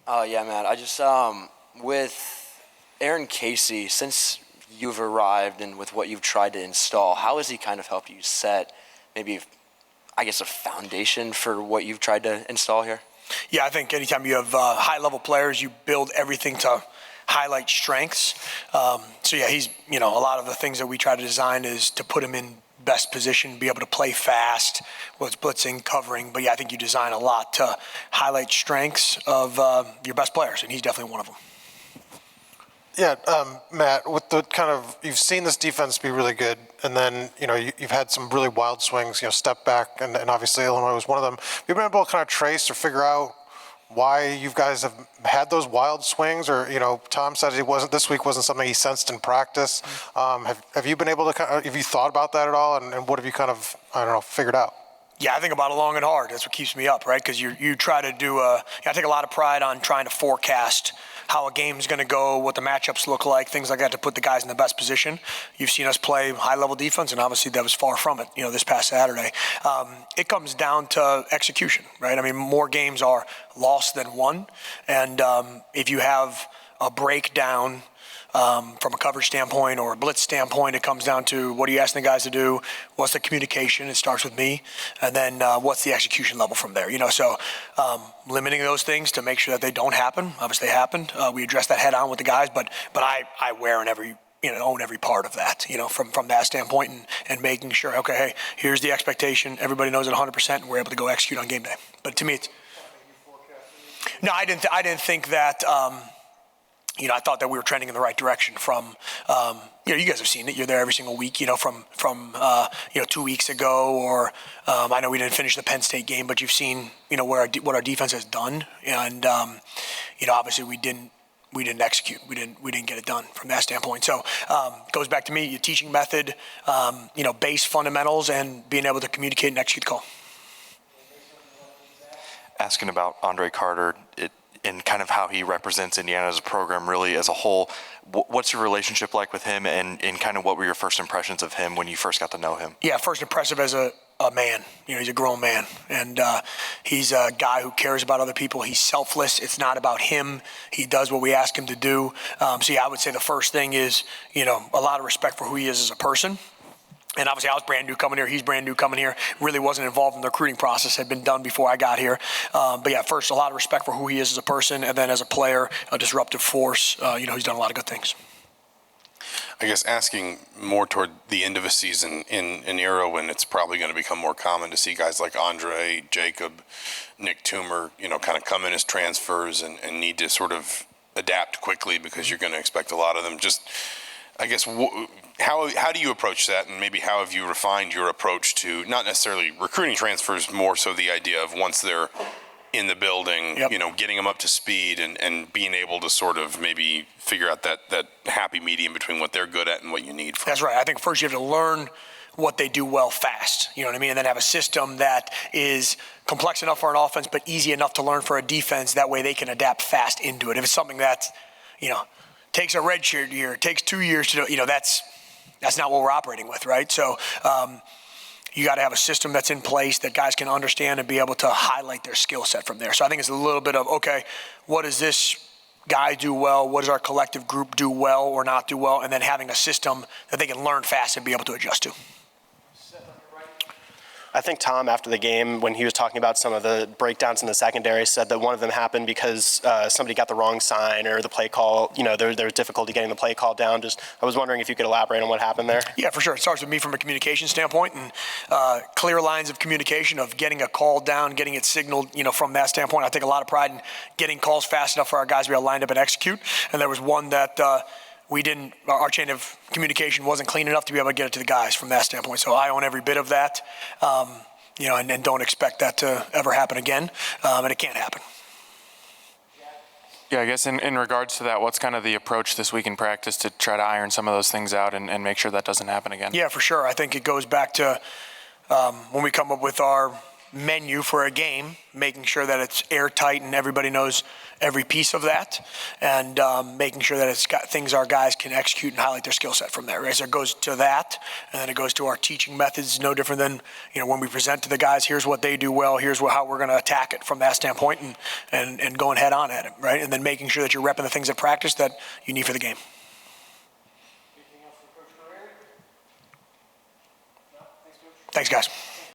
Yeah, Matt. I just with Aaron Casey, since you've arrived and with what you've tried to install, how has he kind of helped you set maybe, I guess, a foundation for what you've tried to install here? Yeah, I think anytime you have high-level players, you build everything to highlight strengths. So yeah, he's, a lot of the things that we try to design is to put him in best position, be able to play fast, whether it's blitzing, covering. But yeah, I think you design a lot to highlight strengths of your best players, and he's definitely one of them. Yeah, Matt, with the you've seen this defense be really good, and then, you've had some really wild swings, step back, and obviously Illinois was one of them. You've been able to kind of trace or figure out why you guys have had those wild swings, or, Tom said this week wasn't something he sensed in practice. Have you been able to have you thought about that at all, and what have you figured out? Yeah, I think about it long and hard. That's what keeps me up, right? Because you try to do I take a lot of pride on trying to forecast how a game's going to go, what the matchups look like, things like that to put the guys in the best position. You've seen us play high-level defense, and obviously that was far from it, this past Saturday. It comes down to execution, right? I mean, more games are lost than won, and if you have a breakdown from a coverage standpoint or a blitz standpoint, it comes down to what are you asking the guys to do, what's the communication, it starts with me, and then what's the execution level from there. So limiting those things to make sure that they don't happen. Obviously they happened. We addressed that head on with the guys, but I wear in every own every part of that, from that standpoint, and making sure, okay, hey, here's the expectation, everybody knows it 100%, and we're able to go execute on game day. But to me, it's no, I didn't think that. I thought that we were trending in the right direction from, you guys have seen it. You're there every single week, from 2 weeks ago, or I know we didn't finish the Penn State game, but you've seen, what our defense has done. And, obviously we didn't execute. We didn't get it done from that standpoint. So it goes back to me, your teaching method, base fundamentals, and being able to communicate and execute the call. Asking about Andre Carter, and kind of how he represents Indiana as a program really as a whole. What's your relationship like with him, and kind of what were your first impressions of him when you first got to know him? Yeah, first impressive as a man. He's a grown man, and he's a guy who cares about other people. He's selfless. It's not about him. He does what we ask him to do. So yeah, I would say the first thing is, a lot of respect for who he is as a person. And obviously I was brand new coming here. He's brand new coming here. Really wasn't involved in the recruiting process. Had been done before I got here. But yeah, first, a lot of respect for who he is as a person, and then as a player, a disruptive force. He's done a lot of good things. I guess asking more toward the end of a season in an era when it's probably going to become more common to see guys like Andre, Jacob, Nick Toomer, kind of come in as transfers and need to sort of adapt quickly because you're going to expect a lot of them. Just, I guess, how do you approach that, and maybe how have you refined your approach to not necessarily recruiting transfers, more so the idea of once they're in the building, yep, getting them up to speed and being able to sort of maybe figure out that happy medium between what they're good at and what you need from them? That's right. I think first you have to learn what they do well fast, you know what I mean? And then have a system that is complex enough for an offense but easy enough to learn for a defense. That way they can adapt fast into it. If it's something that, takes a redshirt year, takes 2 years to do, that's not what we're operating with, right? So you got to have a system that's in place that guys can understand and be able to highlight their skill set from there. So I think it's a little bit of, okay, what does this guy do well? What does our collective group do well or not do well? And then having a system that they can learn fast and be able to adjust to. I think Tom, after the game, when he was talking about some of the breakdowns in the secondary, said that one of them happened because somebody got the wrong sign, or the play call, there was difficulty getting the play call down. I was wondering if you could elaborate on what happened there. Yeah, for sure. It starts with me from a communication standpoint, and clear lines of communication of getting a call down, getting it signaled, from that standpoint. I take a lot of pride in getting calls fast enough for our guys to be able to line up and execute. And there was one that our chain of communication wasn't clean enough to be able to get it to the guys from that standpoint. So I own every bit of that, and don't expect that to ever happen again, and it can't happen. Yeah, I guess in regards to that, what's kind of the approach this week in practice to try to iron some of those things out and make sure that doesn't happen again? Yeah, for sure. I think it goes back to when we come up with our menu for a game, making sure that it's airtight and everybody knows every piece of that, and making sure that it's got things our guys can execute and highlight their skill set from there. Right? So it goes to that, and then it goes to our teaching methods. No different than when we present to the guys. Here's what they do well. Here's how we're going to attack it from that standpoint, and going head on at it. Right, and then making sure that you're repping the things at practice that you need for the game. Anything else for Coach Guerrieri? No? Thanks, Coach. Thanks, guys.